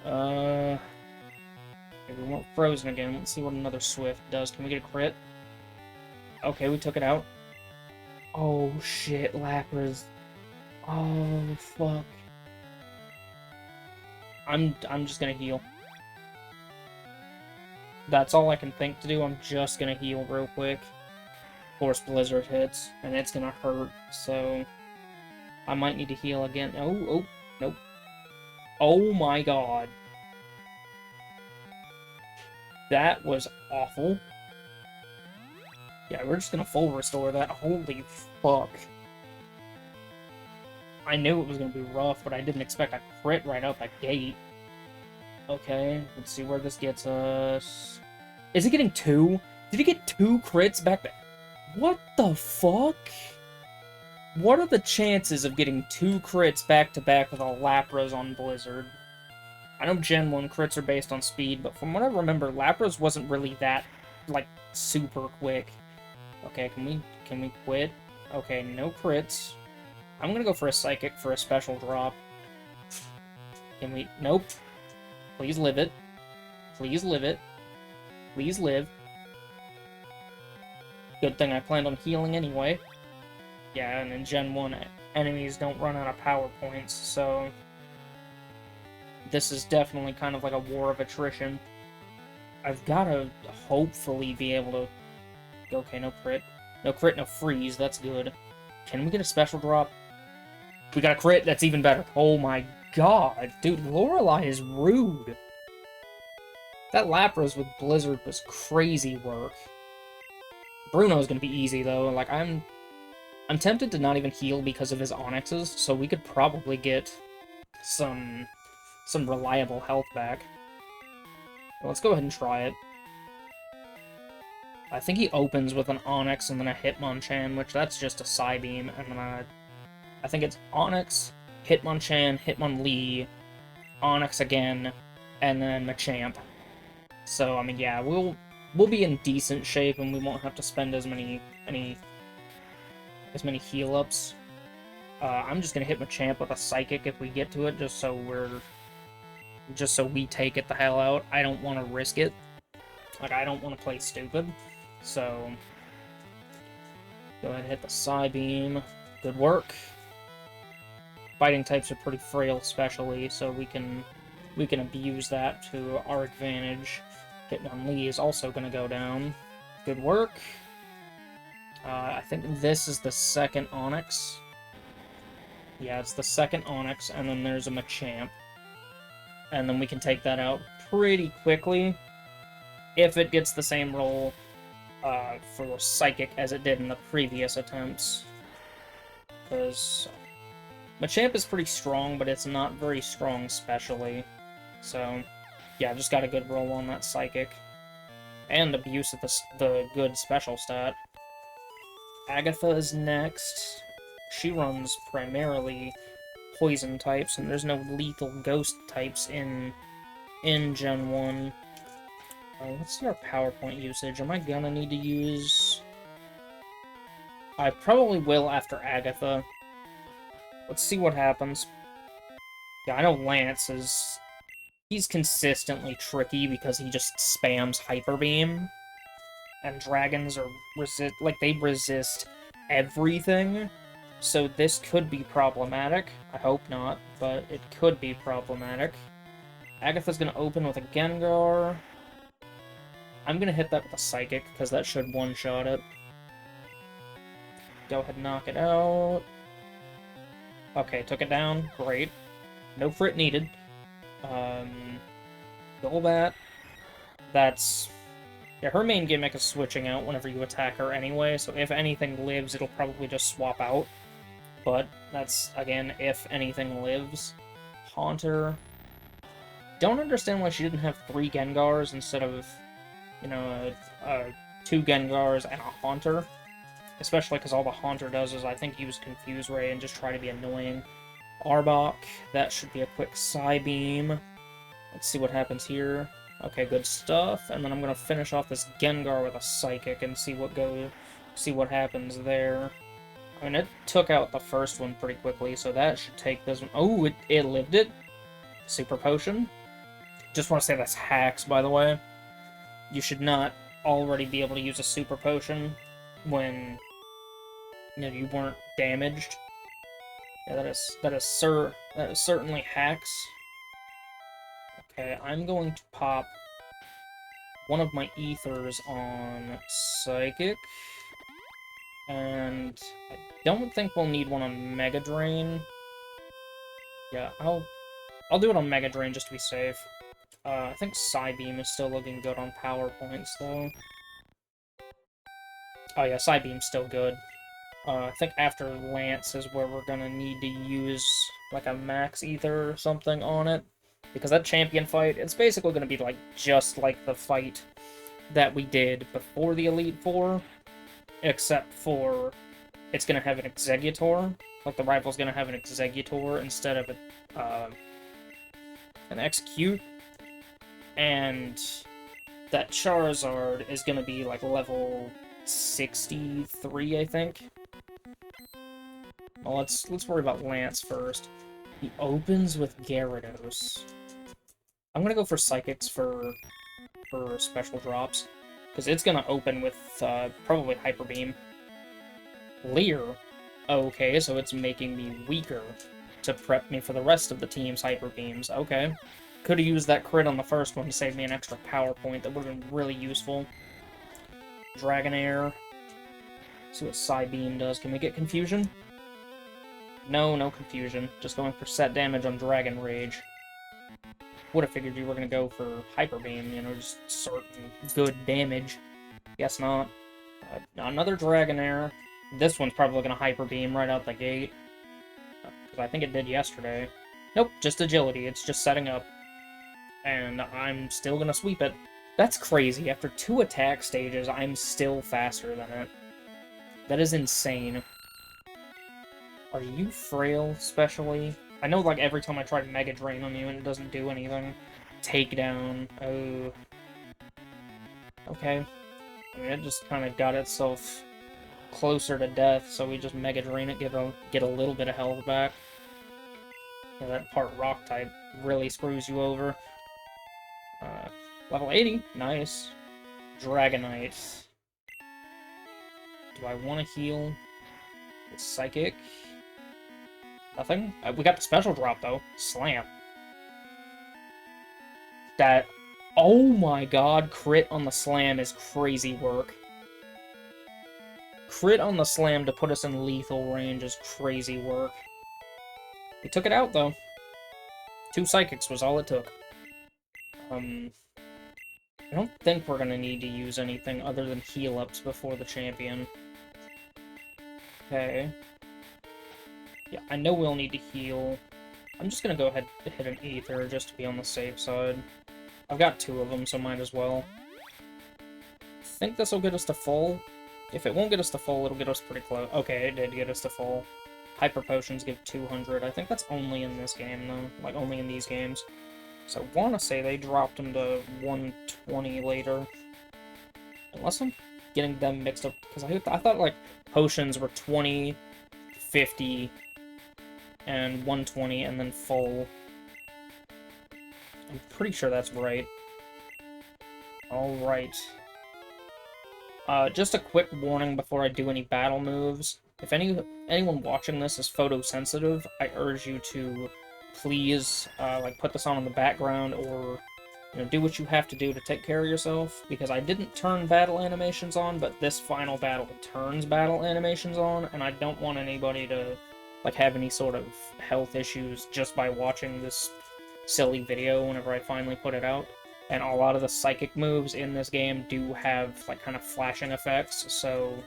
Okay, we weren't frozen again. Let's see what another Swift does. Can we get a crit? Okay, we took it out. Oh, shit, Lapras. Oh, fuck. I'm just gonna heal. That's all I can think to do. I'm just gonna heal real quick. Of course, Blizzard hits, and it's gonna hurt, so... I might need to heal again. Oh, nope. Oh my god. That was awful. Yeah, we're just gonna full restore that. Holy fuck. I knew it was gonna be rough, but I didn't expect a crit right out the gate. Okay, let's see where this gets us. Is it getting 2? Did he get 2 crits back to... What the fuck? What are the chances of getting 2 crits back-to-back with a Lapras on Blizzard? I know Gen 1 crits are based on speed, but from what I remember, Lapras wasn't really that, like, super quick. Okay, can we quit? Okay, no crits. I'm gonna go for a Psychic for a special drop. Can we... Nope. Please live it. Please live it. Please live. Good thing I planned on healing anyway. Yeah, and in Gen 1, enemies don't run out of power points, so... This is definitely kind of like a war of attrition. I've gotta hopefully be able to... Okay, no crit. No crit, no freeze, that's good. Can we get a special drop? We got a crit, that's even better. Oh my god, dude, Lorelei is rude. That Lapras with Blizzard was crazy work. Bruno's gonna be easy, though. Like, I'm tempted to not even heal because of his Onyxes, so we could probably get some reliable health back. Well, let's go ahead and try it. I think he opens with an Onyx and then a Hitmonchan, which that's just a Psybeam, and then I think it's Onyx, Hitmonchan, Hitmonlee, Onyx again, and then Machamp. So, I mean, yeah, we'll be in decent shape, and we won't have to spend as many heal-ups. I'm just gonna hit Machamp with a Psychic if we get to it, just so we take it the hell out. I don't want to risk it. Like, I don't want to play stupid. So, go ahead and hit the Psybeam. Good work. Fighting types are pretty frail, especially, so we can abuse that to our advantage. Hitmonlee is also going to go down. Good work. I think this is the second Onix. Yeah, it's the second Onix, and then there's a Machamp. And then we can take that out pretty quickly if it gets the same roll for Psychic as it did in the previous attempts. Because Machamp is pretty strong, but it's not very strong specially. So, yeah, just got a good roll on that Psychic. And abuse of the good special stat. Agatha is next. She runs primarily poison types, and there's no lethal ghost types in Gen 1. Let's see our PowerPoint usage. Am I gonna need to use... I probably will after Agatha. Let's see what happens. Yeah, I know Lance is... He's consistently tricky because he just spams Hyper Beam. And dragons are they resist everything. So this could be problematic. I hope not, but it could be problematic. Agatha's gonna open with a Gengar. I'm gonna hit that with a Psychic, because that should one-shot it. Go ahead and knock it out. Okay, took it down. Great. No crit needed. Golbat. That's... Yeah, her main gimmick is switching out whenever you attack her anyway, so if anything lives, it'll probably just swap out. But that's, again, if anything lives. Haunter. Don't understand why she didn't have 3 Gengars instead of, you know, 2 Gengars and a Haunter. Especially because all the Haunter does is, I think, use Confuse Ray and just try to be annoying. Arbok. That should be a quick Psybeam. Let's see what happens here. Okay, good stuff. And then I'm gonna finish off this Gengar with a Psychic and see what happens there. I mean, it took out the first one pretty quickly, so that should take this one. Oh, it lived it. Super Potion. Just want to say that's hacks, by the way. You should not already be able to use a Super Potion when you weren't damaged. Yeah, that is certainly hacks. Okay, I'm going to pop one of my ethers on Psychic. And I don't think we'll need one on Mega Drain. Yeah, I'll do it on Mega Drain just to be safe. I think Psybeam is still looking good on power points, though. Oh yeah, Psybeam's still good. I think after Lance is where we're gonna need to use, like, a Max Ether or something on it. Because that champion fight, it's basically gonna be, like, just like the fight that we did before the Elite Four. Except for, it's gonna have an Exeggutor. Like, the rival's gonna have an Exeggutor instead of an Execute. And that Charizard is gonna be, like, level 63, I think. Well, let's worry about Lance first. He opens with Gyarados. I'm gonna go for Psychics for special drops. Because it's gonna open with, probably Hyper Beam. Leer. Okay, so it's making me weaker to prep me for the rest of the team's Hyper Beams. Okay. Could've used that crit on the first one to save me an extra power point. That would've been really useful. Dragonair. See what Psybeam does. Can we get Confusion? No, no Confusion. Just going for set damage on Dragon Rage. Would have figured you were going to go for Hyper Beam, you know, just certain good damage. Guess not. Another Dragonair. This one's probably going to Hyper Beam right out the gate. Because I think it did yesterday. Nope, just Agility. It's just setting up. And I'm still going to sweep it. That's crazy. After 2 attack stages, I'm still faster than it. That is insane. Are you frail, especially? I know, like, every time I try to Mega Drain on you and it doesn't do anything. Takedown. Oh. Okay. I mean, it just kind of got itself closer to death, so we just Mega Drain it, get a little bit of health back. Yeah, that part Rock type really screws you over. Level 80. Nice. Dragonite. Do I want to heal? It's Psychic. Nothing? We got the special drop, though. Slam. That... Oh my god, crit on the slam is crazy work. Crit on the slam to put us in lethal range is crazy work. We took it out, though. 2 Psychics was all it took. I don't think we're gonna need to use anything other than heal-ups before the champion. Okay. Yeah, I know we'll need to heal. I'm just gonna go ahead and hit an Ether just to be on the safe side. I've got 2 of them, so might as well. I think this will get us to full. If it won't get us to full, it'll get us pretty close. Okay, it did get us to full. Hyper Potions give 200. I think that's only in this game, though. Like, only in these games. So I want to say they dropped them to 120 later. Unless I'm getting them mixed up. Because I thought, like, potions were 20, 50, and 120, and then full. I'm pretty sure that's right. Alright. Just a quick warning before I do any battle moves. If anyone watching this is photosensitive, I urge you to please, like, put this on in the background, or, you know, do what you have to do to take care of yourself, because I didn't turn battle animations on, but this final battle turns battle animations on, and I don't want anybody to, like, have any sort of health issues just by watching this silly video whenever I finally put it out. And a lot of the psychic moves in this game do have, like, kind of flashing effects, so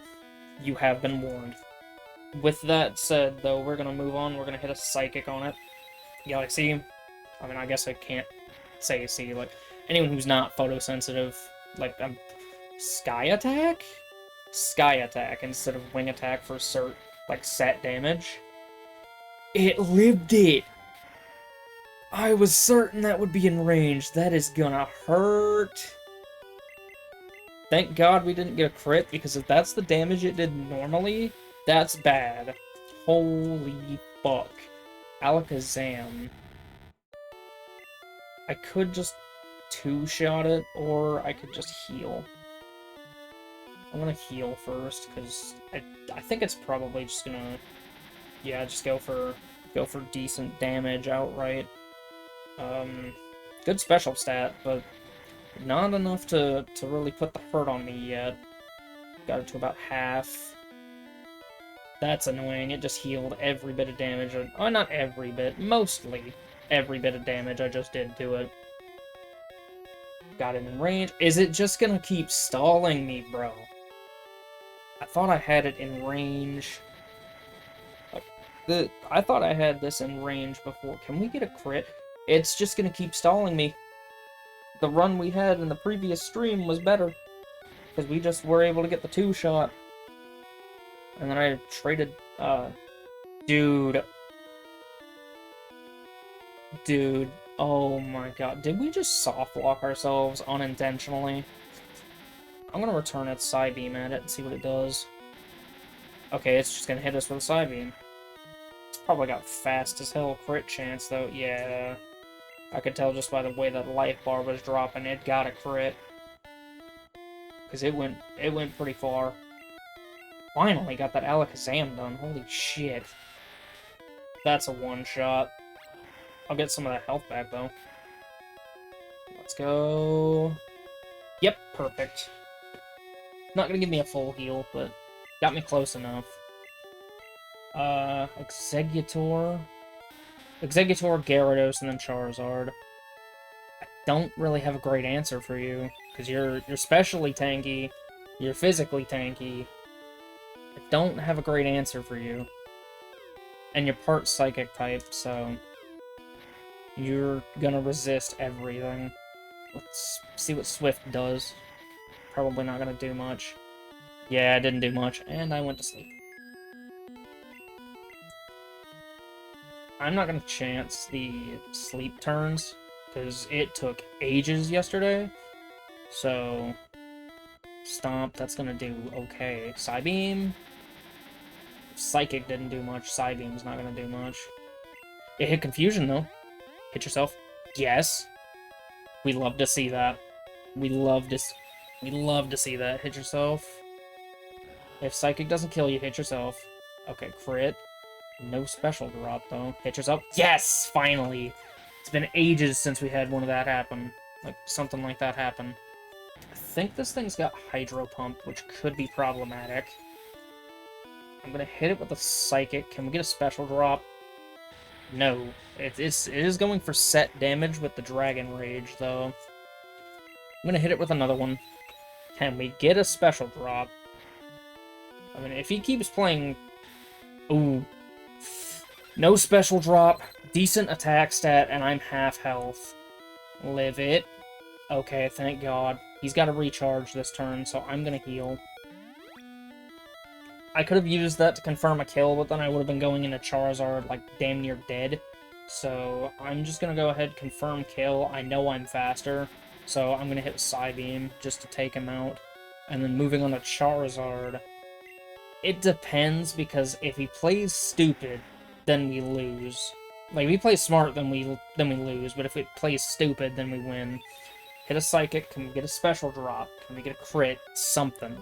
you have been warned. With that said, though, we're gonna move on. We're gonna hit a psychic on it. Galaxy. I mean, I guess I can't say see, like, anyone who's not photosensitive, like, Sky Attack? Sky Attack instead of Wing Attack for set damage. It lived it! I was certain that would be in range. That is gonna hurt. Thank God we didn't get a crit, because if that's the damage it did normally, that's bad. Holy fuck. Alakazam. I could just 2-shot it, or I could just heal. I'm gonna heal first, because I think it's probably just gonna... Yeah, just go for decent damage outright. Good special stat, but not enough to really put the hurt on me yet. Got it to about half. That's annoying. It just healed every bit of damage. Oh, not every bit. Mostly every bit of damage I just did to it. Got it in range. Is it just gonna keep stalling me, bro? I thought I had it in range. I thought I had this in range before. Can we get a crit? It's just gonna keep stalling me. The run we had in the previous stream was better, because we just were able to get the 2-shot. And then I traded, Dude, oh my god. Did we just soft lock ourselves unintentionally? I'm gonna return its Psybeam at it and see what it does. Okay, it's just gonna hit us with a Psybeam. It's probably got fast as hell crit chance, though. Yeah. I could tell just by the way that life bar was dropping, it got a crit. Because it went pretty far. Finally got that Alakazam done. Holy shit. That's a 1-shot. I'll get some of that health back, though. Let's go. Yep, perfect. Not gonna give me a full heal, but got me close enough. Exeggutor, Gyarados, and then Charizard. I don't really have a great answer for you, because you're specially tanky, you're physically tanky. I don't have a great answer for you. And you're part psychic type, so you're gonna resist everything. Let's see what Swift does. Probably not gonna do much. Yeah, it didn't do much, and I went to sleep. I'm not gonna chance the sleep turns, because it took ages yesterday. So, Stomp, that's gonna do okay. Psybeam? Psychic didn't do much. Psybeam's not gonna do much. It hit Confusion, though. Hit yourself. Yes. We love to see that. We love to see that. Hit yourself. If Psychic doesn't kill you, hit yourself. Okay, crit. No special drop, though. Hit yourself. Yes! Finally! It's been ages since we had one of that happen. Like, something like that happen. I think this thing's got Hydro Pump, which could be problematic. I'm gonna hit it with a Psychic. Can we get a special drop? No. It is going for set damage with the Dragon Rage, though. I'm gonna hit it with another one. Can we get a special drop? I mean, if he keeps playing... Ooh. No special drop, decent attack stat, and I'm half health. Live it. Okay, thank God. He's got to recharge this turn, so I'm gonna heal. I could have used that to confirm a kill, but then I would have been going into Charizard, like, damn near dead. So, I'm just gonna go ahead, confirm kill. I know I'm faster, so I'm gonna hit Psybeam just to take him out. And then moving on to Charizard. It depends, because if he plays stupid, then we lose. Like, if he plays smart, then we lose, but if it plays stupid, then we win. Hit a Psychic, can we get a special drop? Can we get a crit? Something.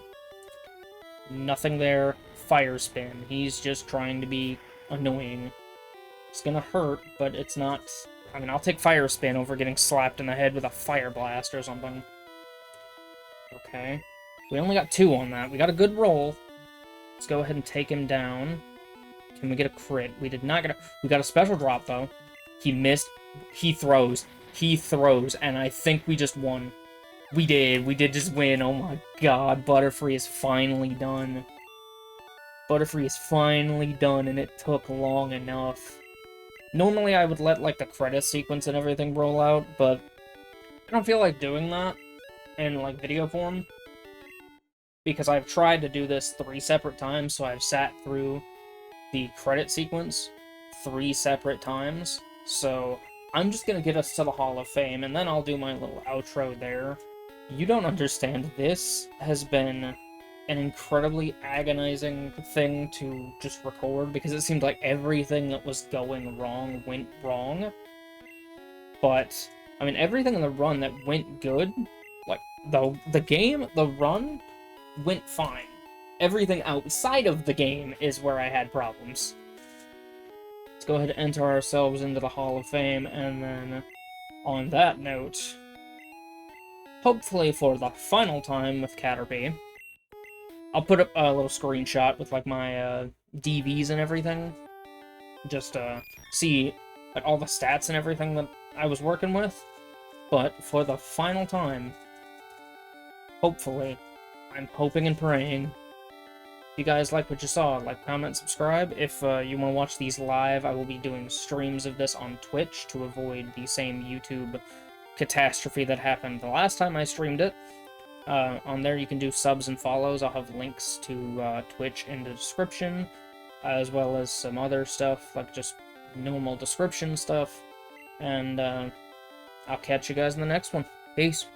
Nothing there. Fire Spin. He's just trying to be annoying. It's gonna hurt, but it's not... I mean, I'll take Fire Spin over getting slapped in the head with a Fire Blast or something. Okay. We only got 2 on that. We got a good roll. Let's go ahead and take him down. Can we get a crit? We did not get a... We got a special drop, though. He missed. He throws. He throws, and I think we just won. We did. We did just win. Oh my god. Butterfree is finally done. Butterfree is finally done, and it took long enough. Normally, I would let, like, the credit sequence and everything roll out, but I don't feel like doing that in, like, video form. Because I've tried to do this 3 separate times, so I've sat through the credit sequence 3 separate times. So I'm just gonna get us to the Hall of Fame, and then I'll do my little outro there. You don't understand. This has been an incredibly agonizing thing to just record, because it seemed like everything that was going wrong went wrong. But, I mean, everything in the run that went good, like, the game, the run, went fine. Everything outside of the game is where I had problems. Let's go ahead and enter ourselves into the Hall of Fame, and then, on that note, hopefully for the final time with Caterpie, I'll put up a little screenshot with, like, my DVs and everything, just see, like, all the stats and everything that I was working with. But for the final time, hopefully, I'm hoping and praying, if you guys like what you saw, like, comment, subscribe. If you want to watch these live, I will be doing streams of this on Twitch to avoid the same YouTube catastrophe that happened the last time I streamed it. On there you can do subs and follows. I'll have links to Twitch in the description, as well as some other stuff, like just normal description stuff. And I'll catch you guys in the next one. Peace.